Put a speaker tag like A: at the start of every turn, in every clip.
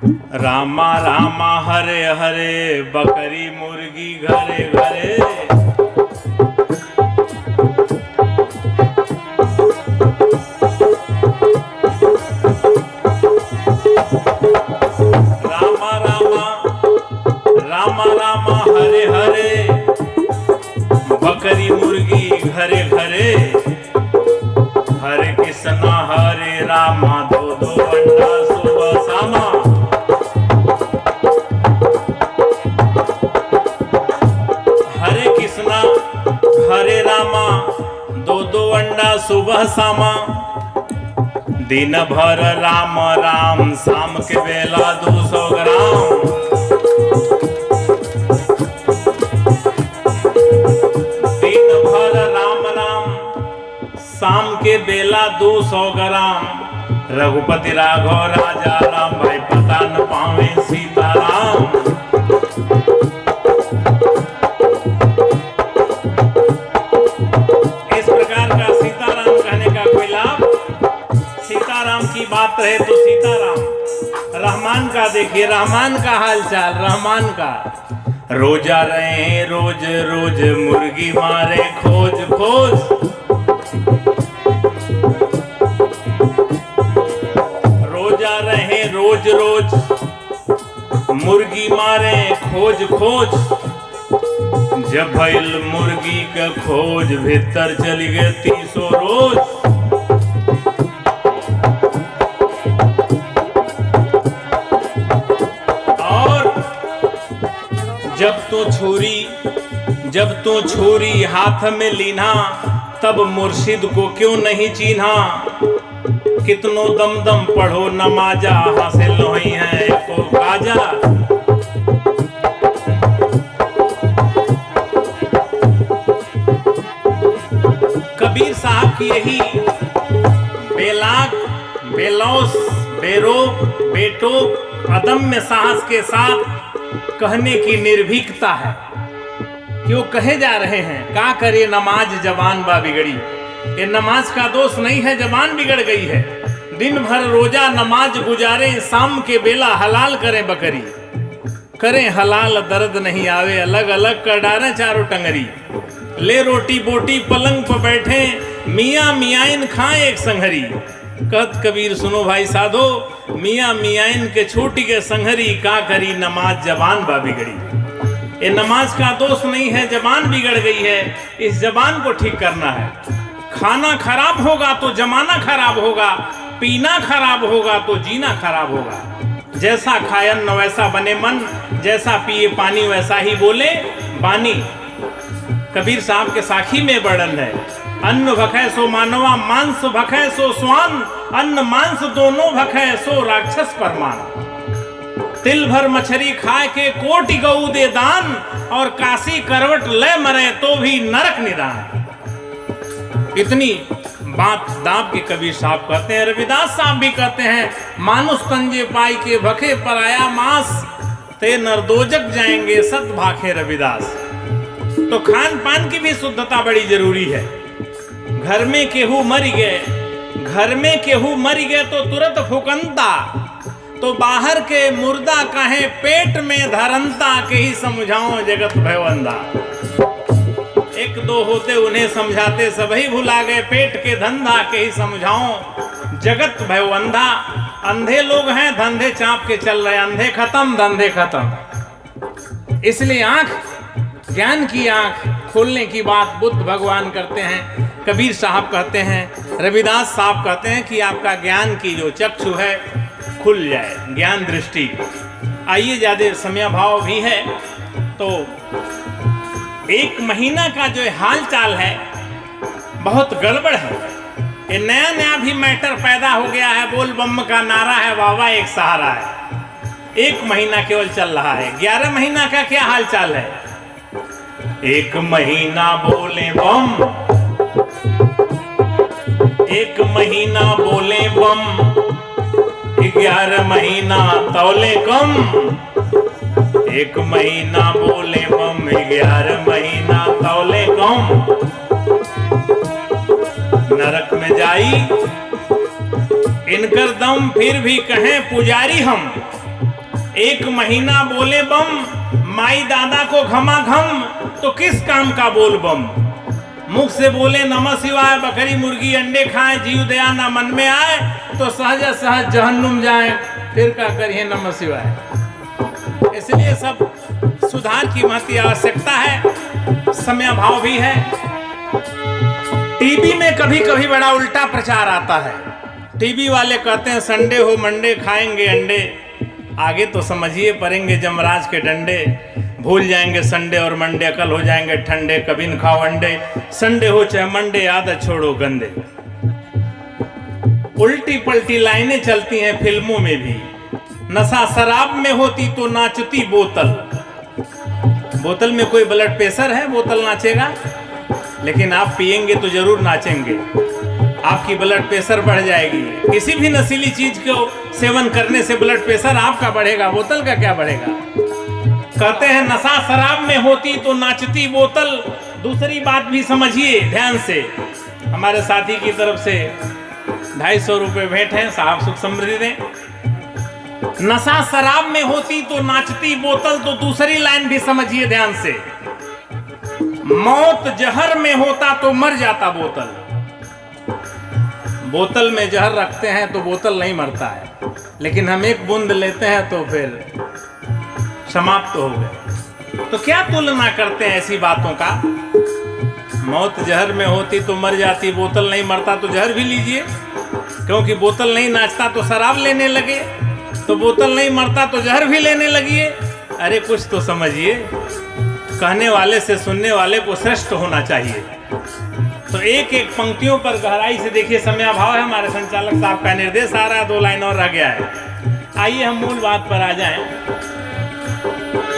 A: रामा रामा हरे हरे, बकरी मुर्गी घरे घरे। रामा रामा रामा रामा हरे हरे, बकरी मुर्गी घरे घरे। हरे कृष्णा हरे रामा, दो दो अंडा सुबह शामा। हरे कृष्णा हरे रामा, दो दो अंडा सुबह शामा। दिन भर राम राम, शाम के बेला 200 ग्राम। दिन भर राम राम, शाम के बेला 200 ग्राम। रघुपति राघव राजा राम, भाई पता न पावे सीताराम। इस प्रकार का सीताराम कहने का कोई लाभ? सीताराम की बात रहे तो सीताराम। रहमान का देखिए, रहमान का हाल चाल, रहमान का। रोजा रहे रोज रोज, मुर्गी मारे खोज खोज। रोजा रहे रोज रोज, मुर्गी मारे खोज खोज। जब भइल मुर्गी का खोज, भीतर चली गए 300 रोज। जब तो छुरी हाथ में लीना, तब मुर्शिद को क्यों नहीं चीन्हा। कितनो दम दम पढ़ो नमाजा, हासिल नहीं है एको काजा। कबीर साहब की यही बेलाग, बेलौस, बेरोक, बेटोक, अदम्य साहस के साथ कहने की निर्भीकता है। क्यों कहे जा रहे हैं, का करे नमाज जवान बा बिगड़ी। ये नमाज का दोष नहीं है, जवान बिगड़ गई है। दिन भर रोजा नमाज गुजारे, शाम के बेला हलाल करें बकरी। करें हलाल दर्द नहीं आवे, अलग अलग कर डालें चारों टंगरी। ले रोटी बोटी पलंग पर बैठे, मियाँ मियाइन खाएं एक संघरी। कहत कबीर सुनो भाई साधो, मियाँ मियाइन के छोटी के संघरी। का करी नमाज जवान बा बिगड़ी। ये नमाज का दोष नहीं है, जबान बिगड़ गई है। इस जबान को ठीक करना है। खाना खराब होगा तो जमाना खराब होगा, पीना खराब होगा तो जीना खराब होगा। जैसा खाए अन्न वैसा बने मन, जैसा पिए पानी वैसा ही बोले बानी। कबीर साहब के साखी में वर्णन है, अन्न भखै सो मानवा, मांस भखै सो स्वान। अन्न मांस दोनों भखै सो राक्षस परमान। तिल भर मछली खाए के कोटि गऊ दे दान, और काशी करवट ले मरे तो भी नरक निदान। इतनी बात दाब के कबीर साहब कहते हैं। रविदास साहब भी कहते हैं, मानुष तंजे पाई के भखे पराया मांस, ते नरदोजक जाएंगे सत भाखे रविदास। तो खान पान की भी शुद्धता बड़ी जरूरी है। घर में केहू मर गए, घर में केहू मर गए तो तुरंत फुकनता। तो बाहर के मुर्दा कहे पेट में धरनता, के ही समझाओ जगत भयवंदा। एक दो होते उन्हें समझाते, सभी भुला गए पेट के धंधा, के ही समझाओ जगत भयवंदा। अंधे लोग हैं, धंधे चाप के चल रहे, अंधे खत्म धंधे खत्म। इसलिए आंख, ज्ञान की आंख खोलने की बात बुद्ध भगवान करते हैं, कबीर साहब कहते हैं, रविदास साहब कहते हैं कि आपका ज्ञान की जो चक्षु है खुल जाए, ज्ञान दृष्टि। आइए, ज्यादा समय भाव भी है तो एक महीना का जो हाल चाल है बहुत गड़बड़ है। ये नया नया भी मैटर पैदा हो गया है। बोल बम का नारा है, वाह एक सहारा है। एक महीना केवल चल रहा है, 11 महीना का क्या हाल चाल है। एक महीना बोले बम, एक महीना बोले बम, 11 महीना तौले कम। एक महीना बोले बम, 11 महीना तौले कम। नरक में जाई इनकर दम, फिर भी कहें पुजारी हम। एक महीना बोले बम, माई दादा को घमा घम, तो किस काम का बोल बम। मुख से बोले नमः शिवाय, बकरी मुर्गी अंडे खाएं, जीव दया ना मन में आए, तो सहज सहज जहन्नुम जाए, फिर क्या करिए नमः शिवाय। इसलिए सब सुधार की महती आवश्यकता है, समयाभाव भी है। टीवी में कभी कभी बड़ा उल्टा प्रचार आता है। टीवी वाले कहते हैं संडे हो मंडे खाएंगे अंडे, आगे तो समझिए पड़ेंगे जमराज के डंडे। भूल जाएंगे संडे और मंडे, अकल हो जाएंगे ठंडे, कभी न खाओ अंडे, संडे हो चाहे मंडे, आदत छोड़ो गंदे। उल्टी पलटी लाइनें चलती हैं फिल्मों में भी। नशा शराब में होती तो नाचती बोतल। बोतल में कोई ब्लड प्रेशर है, बोतल नाचेगा? लेकिन आप पिएंगे तो जरूर नाचेंगे, आपकी ब्लड प्रेशर बढ़ जाएगी। किसी भी नशीली चीज को सेवन करने से ब्लड प्रेशर आपका बढ़ेगा, बोतल का क्या बढ़ेगा। कहते हैं नशा शराब में होती तो नाचती बोतल। दूसरी बात भी समझिए ध्यान से, हमारे साथी की तरफ से 250 रुपये भेंट है, साहब सुख समृद्धि दें। नशा शराब में होती तो नाचती बोतल, तो दूसरी लाइन भी समझिए ध्यान से। मौत जहर में होता तो मर जाता बोतल। बोतल में जहर रखते हैं तो बोतल नहीं मरता है, लेकिन हम एक बूंद लेते हैं तो फिर समाप्त हो गए। तो क्या तुलना करते हैं ऐसी बातों का। मौत जहर में होती तो मर जाती, बोतल नहीं मरता तो जहर भी लीजिए। क्योंकि बोतल नहीं नाचता तो शराब लेने लगे, तो बोतल नहीं मरता तो जहर भी लेने लगिए। अरे कुछ तो समझिए, कहने वाले से सुनने वाले को श्रेष्ठ होना चाहिए। तो एक एक पंक्तियों पर गहराई से देखिए, समयाभाव है, हमारे संचालक साहब का निर्देश आ रहा है, 2 लाइन और रह गया है। आइए हम मूल बात पर आ जाएं।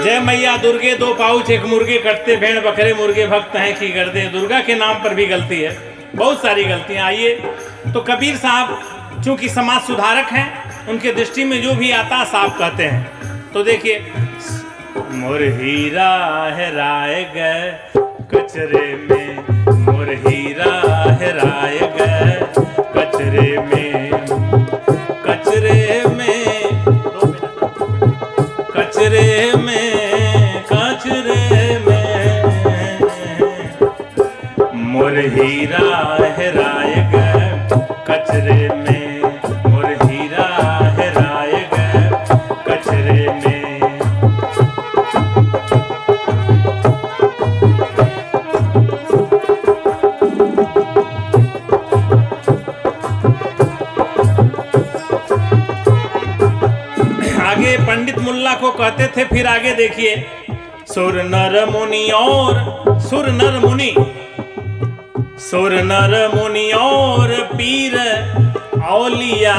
A: जय मैया दुर्गे 2 पाउच 1 मुर्गे कटते, भेड़ बकरे मुर्गे भक्त हैं की गर्दे। दुर्गा के नाम पर भी गलती है, बहुत सारी गलतियां। आइए, तो कबीर साहब चूंकि समाज सुधारक हैं, उनके दृष्टि में जो भी आता साहब कहते हैं। तो देखिए, मोर हीरा हेराए गए कचरे में, मोर हीरा हेराए गए कचरे में, कचरे में, कचरे में, कचरे में, मोर हीरा हेराए गए कचरे में, मोर हीरा हेराए गए कचरे में। आगे पंडित मुल्ला को कहते थे, फिर आगे देखिए, सुर नर मुनि और सुर नर मुनि, सुर नर मुनि और पीर औलिया,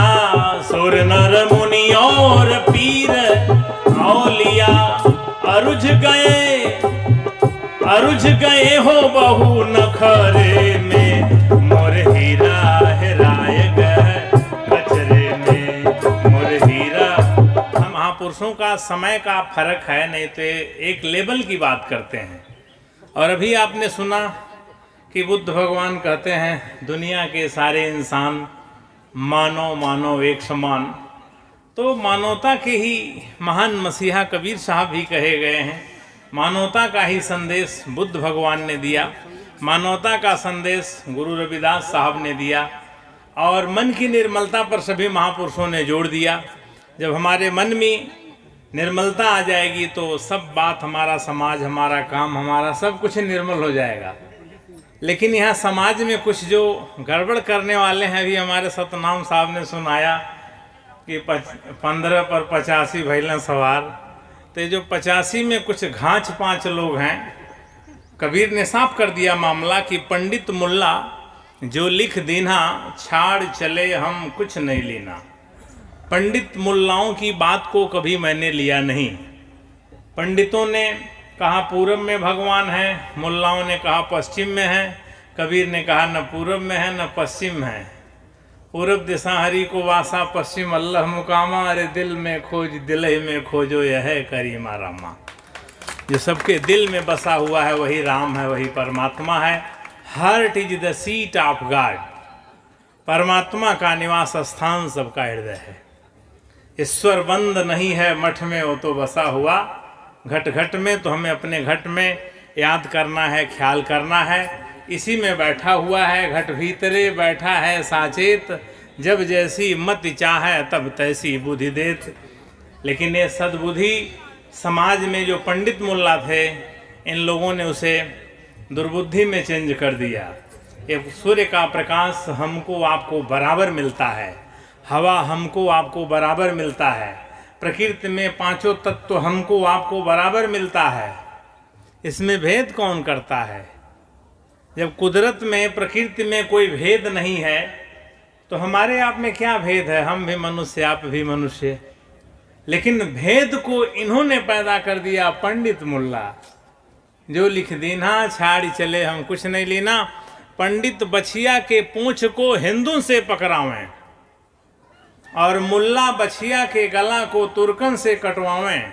A: सुर नर मुनि और पीर औलिया, अरुझ गए हो बहु नखरे में, मोर हीरा हेराए गए कचरे में, मोर हीरा। हम महापुरुषों का समय का फर्क है, नहीं तो एक लेवल की बात करते हैं। और अभी आपने सुना कि बुद्ध भगवान कहते हैं दुनिया के सारे इंसान मानव मानव एक समान। तो मानवता के ही महान मसीहा कबीर साहब भी कहे गए हैं। मानवता का ही संदेश बुद्ध भगवान ने दिया, मानवता का संदेश गुरु रविदास साहब ने दिया, और मन की निर्मलता पर सभी महापुरुषों ने जोड़ दिया। जब हमारे मन में निर्मलता आ जाएगी तो सब बात, हमारा समाज, हमारा काम, हमारा सब कुछ निर्मल हो जाएगा। लेकिन यहाँ समाज में कुछ जो गड़बड़ करने वाले हैं, अभी हमारे सतनाम साहब ने सुनाया कि 15 पर 85 भैलन सवार। तो जो 85 में कुछ घाँच 5 लोग हैं। कबीर ने साफ कर दिया मामला कि पंडित मुल्ला जो लिख देना, छाड़ चले हम कुछ नहीं लेना। पंडित मुल्लाओं की बात को कभी मैंने लिया नहीं। पंडितों ने कहा पूरब में भगवान है, मुल्लाओं ने कहा पश्चिम में है। कबीर ने कहा न पूरब में है न पश्चिम है। पूरब दिशा हरि को वासा, पश्चिम अल्लाह मुकामा। अरे दिल में खोज दिल में खोजो यह है करीमा रामा। जो सबके दिल में बसा हुआ है वही राम है, वही परमात्मा है। Heart is the seat of God. परमात्मा का निवास स्थान सबका हृदय है। ईश्वर बंद नहीं है मठ में वो तो बसा हुआ, घट घट में। तो हमें अपने घट में याद करना है, ख्याल करना है, इसी में बैठा हुआ है। घट भीतरे बैठा है साचेत, जब जैसी मत चाहे तब तैसी बुद्धि देत। लेकिन ये सद्बुद्धि समाज में जो पंडित मुल्ला थे, इन लोगों ने उसे दुर्बुद्धि में चेंज कर दिया। ये सूर्य का प्रकाश हमको आपको बराबर मिलता है, हवा हमको आपको बराबर मिलता है, प्रकृति में पांचों तत्व हमको आपको बराबर मिलता है। इसमें भेद कौन करता है? जब कुदरत में, प्रकृति में कोई भेद नहीं है तो हमारे आप में क्या भेद है? हम भी मनुष्य, आप भी मनुष्य। लेकिन भेद को इन्होंने पैदा कर दिया पंडित मुल्ला, जो लिख दीना छाड़ी चले हम कुछ नहीं लेना। पंडित बछिया के पूंछ को हिंदू से पकड़ावें और मुल्ला बछिया के गला को तुर्कन से कटवावें।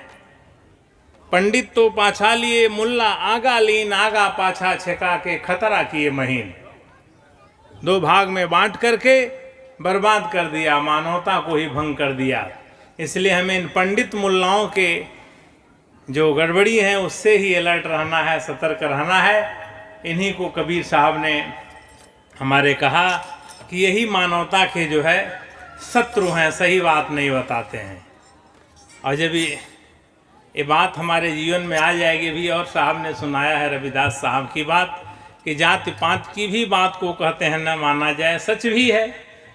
A: पंडित तो पाछा लिए, मुल्ला आगा लीन, आगा पाछा छेका के खतरा किए महीन। दो भाग में बांट करके बर्बाद कर दिया, मानवता को ही भंग कर दिया। इसलिए हमें इन पंडित मुल्लाओं के जो गड़बड़ी है उससे ही अलर्ट रहना है, सतर्क रहना है। इन्हीं को कबीर साहब ने हमारे कहा कि यही मानवता के जो है शत्रु हैं, सही बात नहीं बताते हैं। और जब ये बात हमारे जीवन में आ जाएगी भी, और साहब ने सुनाया है रविदास साहब की बात कि जाति पात की भी बात को कहते हैं न माना जाए, सच भी है।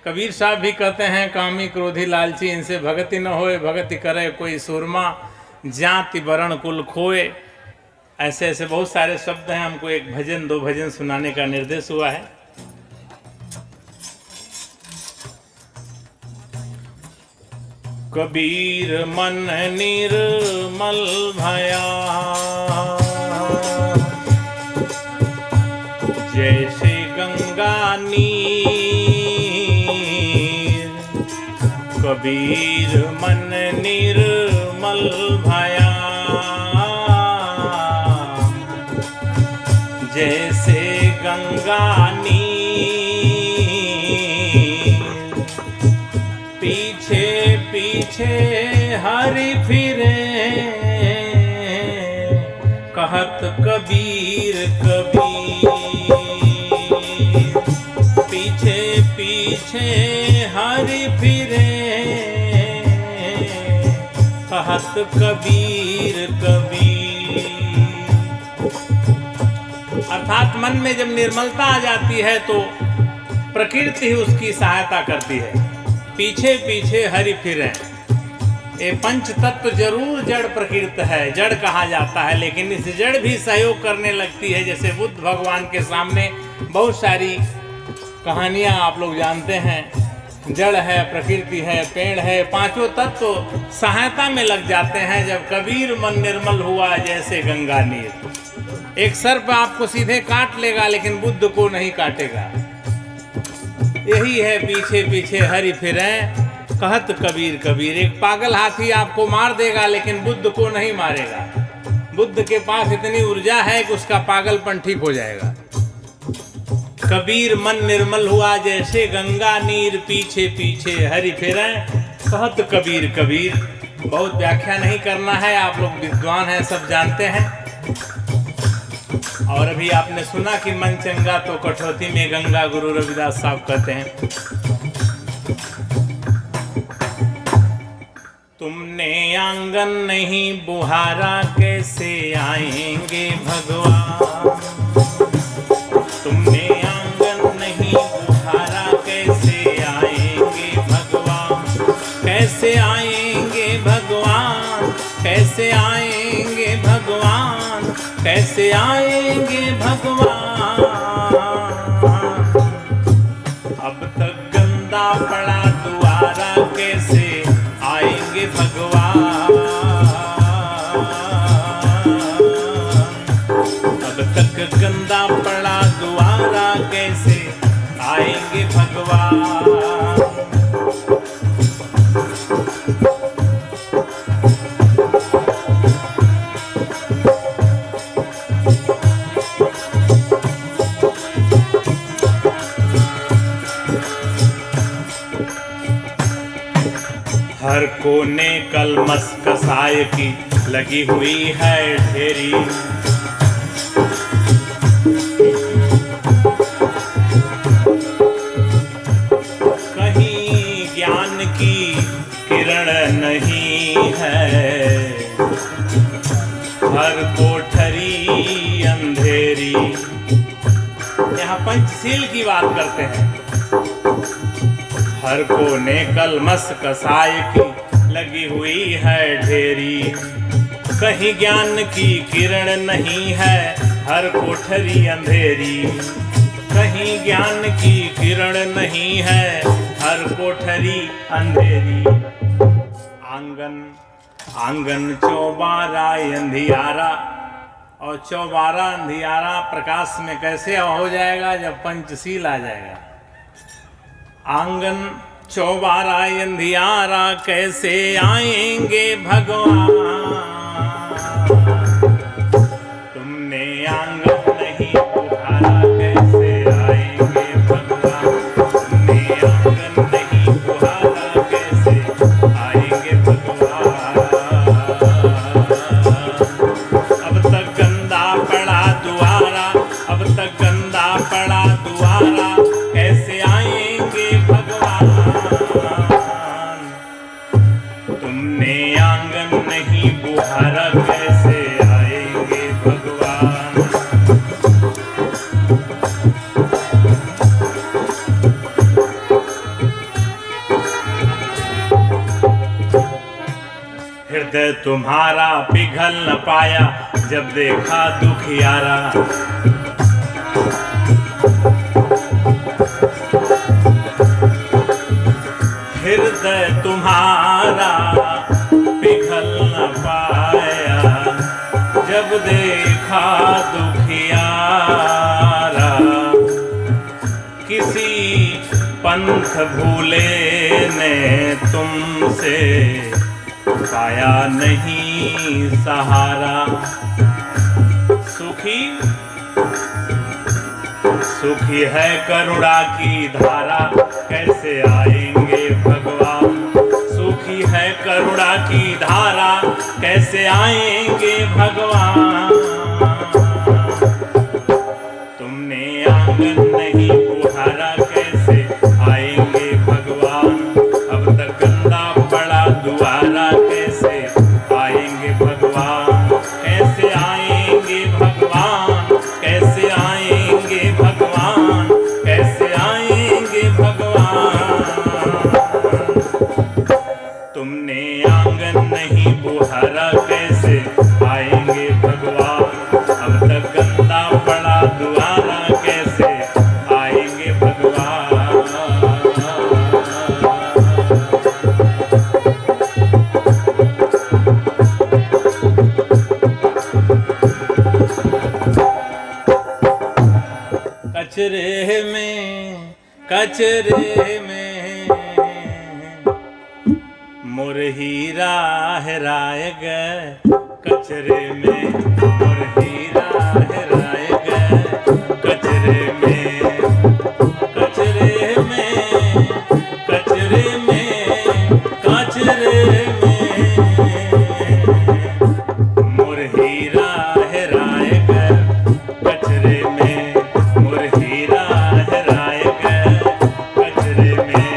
A: कबीर साहब भी कहते हैं कामी क्रोधी लालची इनसे भगति न होए, भगति करे कोई सूरमा, जाति वर्ण कुल खोए। ऐसे ऐसे बहुत सारे शब्द हैं। हमको एक भजन, दो भजन सुनाने का निर्देश हुआ है। कबीर मन निर्मल भया, जैसे गंगा नीर। कबीर मन निर्मल भया, जैसे गंगा नीर। पीछे पीछे हरि फिरे, कहत कबीर कबीर। पीछे पीछे हरि फिरे, कहत कबीर कबीर। अर्थात मन में जब निर्मलता आ जाती है तो प्रकृति ही उसकी सहायता करती है। पीछे पीछे हरि फिरे। ये पंच तत्व जरूर जड़ प्रकृति है, जड़ कहा जाता है, लेकिन इस जड़ भी सहयोग करने लगती है। जैसे बुद्ध भगवान के सामने बहुत सारी कहानियां आप लोग जानते हैं। जड़ है, प्रकृति है, पेड़ है, पांचों तत्व सहायता में लग जाते हैं। जब कबीर मन निर्मल हुआ जैसे गंगा नीर। एक सर्प आपको सीधे काट लेगा लेकिन बुद्ध को नहीं काटेगा। यही है पीछे पीछे हरि फिरे, कहत कबीर कबीर। एक पागल हाथी आपको मार देगा लेकिन बुद्ध को नहीं मारेगा। बुद्ध के पास इतनी ऊर्जा है कि उसका पागलपन ठीक हो जाएगा। कबीर मन निर्मल हुआ जैसे गंगा नीर, पीछे पीछे हरि फिरे, कहत कबीर कबीर। बहुत व्याख्या नहीं करना है, आप लोग विद्वान हैं, सब जानते हैं। और अभी आपने सुना कि मन चंगा तो कठौती में गंगा, गुरु रविदास साहब कहते हैं। तुमने आंगन नहीं बुहारा, कैसे आएंगे भगवान। तुमने आंगन नहीं बुहारा, कैसे आएंगे भगवान। कैसे आएंगे भगवान, कैसे आएंगे भगवान, कैसे आएंगे भगवान। अब तक गंदा पड़ा द्वारा, कैसे आएंगे भगवान। अब तक गंदा पड़ा द्वारा, कैसे आएंगे भगवान। हर को कलमस कसाय की लगी हुई है ढेरी। कहीं ज्ञान की किरण नहीं है, हर कोठरी अंधेरी। यहाँ पंचशील की बात करते हैं। हर कोने कलमस कसाय की लगी हुई है ढेरी। कहीं ज्ञान की किरण नहीं है, हर कोठरी अंधेरी। कहीं ज्ञान की किरण नहीं है, हर कोठरी अंधेरी। आंगन आंगन चौबारा अंधियारा, और चौबारा अंधियारा प्रकाश में कैसे हो जाएगा? जब पंचशील आ जाएगा। आंगन चौबारा अंधियारा, कैसे आएंगे भगवान? तुमने आंगन नहीं बुहारा, कैसे आएंगे भगवान? तुमने आंगन नहीं बुहारा, कैसे आएंगे भगवान? अब तक गंदा पड़ा दुआरा, अब तक गंदा पड़ा दुआरा, कैसे आएंगे भगवान? तुमने आंगन नहीं बुहारा, कैसे आएंगे भगवान? हृदय तुम्हारा पिघल न पाया, जब देखा दुखियारा। हृदय तुम्हारा पिघल न पाया, जब देखा दुखियारा। किसी पंथ भूले ने तुमसे पाया नहीं सहारा। सुखी सुखी है करुणा की धारा, कैसे आएंगे भगवान? सुखी है करुणा की धारा, कैसे आएंगे भगवान? तुमने आंगन नहीं बुहारा, कैसे आएंगे भगवान? अब तक गंदा पड़ा दुआरा, कैसे आएंगे भगवान? कैसे आएंगे भगवान? कैसे आएंगे भगवान? कैसे आएंगे भगवान? तुमने आंगन नहीं बुहारा, कैसे आएंगे भगवान? अब तक गंदा पड़ा दुआरा, कैसे आएंगे भगवान? कचरे में मोर हीरा हेराए गए। कचरे में मोर हीरा हेराए गए। कचरे में कचरे में कचरे में कचरे में मोर हीरा हेराए गए। कचरे में मोर हीरा हेराए गए। कचरे में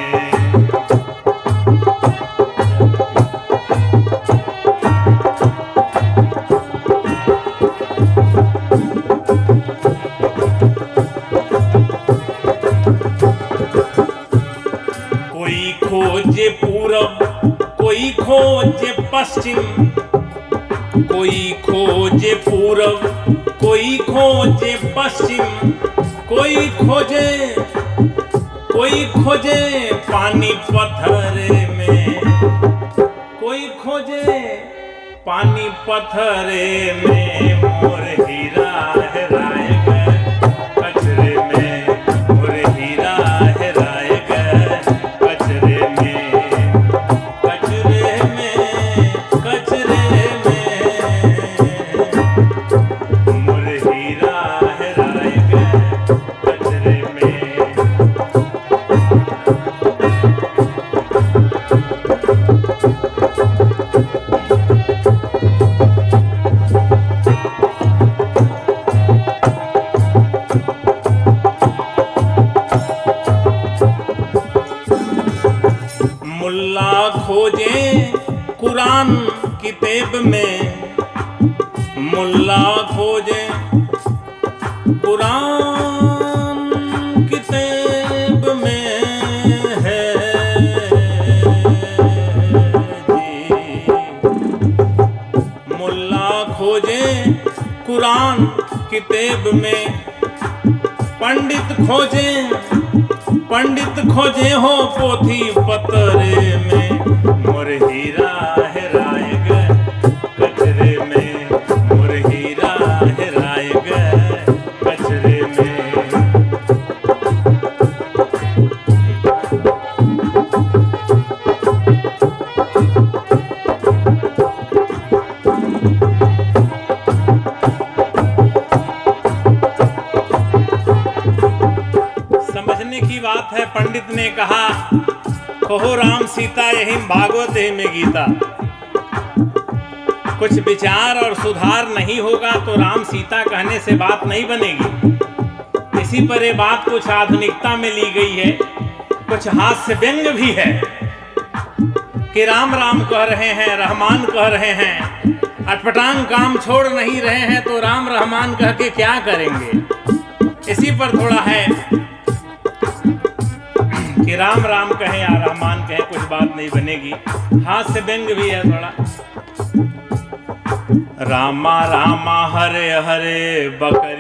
A: कोई खोजे पूरब, कोई खोजे पश्चिम, कोई खोजे पूरब, कोई खोजे पश्चिम, कोई खोजे पानी पत्थरे में, कोई खोजे पानी पत्थरे में मोर हीरा हेराए गए। कचरे में मोर हीरा हेराए गए। कचरे में कचरे में कचरे में मोर हीरा हेराए गए। कचरे में खोजे कुरान किताब में, मुल्ला खोजे कुरान किताब में है जी। मुल्ला खोजे कुरान किताब में, पंडित खोजे हो पोथी पतरे में, मोर हीरा हेराय गए कचरे में, मोर हीरा हेराय गए कचरे में। समझने की बात है, पंडित ने कहा कहो राम सीता यही भागवत यही में गीता। कुछ विचार और सुधार नहीं होगा तो राम सीता कहने से बात नहीं बनेगी। इसी पर ये बात कुछ आधुनिकता में ली गई है, कुछ हास्य व्यंग भी है कि राम राम कह रहे हैं, रहमान कह रहे हैं, अटपटांग काम छोड़ नहीं रहे हैं तो राम रहमान कह के क्या करेंगे। इसी पर थोड़ा है कि राम राम कहे या रहमान कहे कुछ बात नहीं बनेगी, हास्य व्यंग भी है थोड़ा। रामा रामा हरे हरे बकरी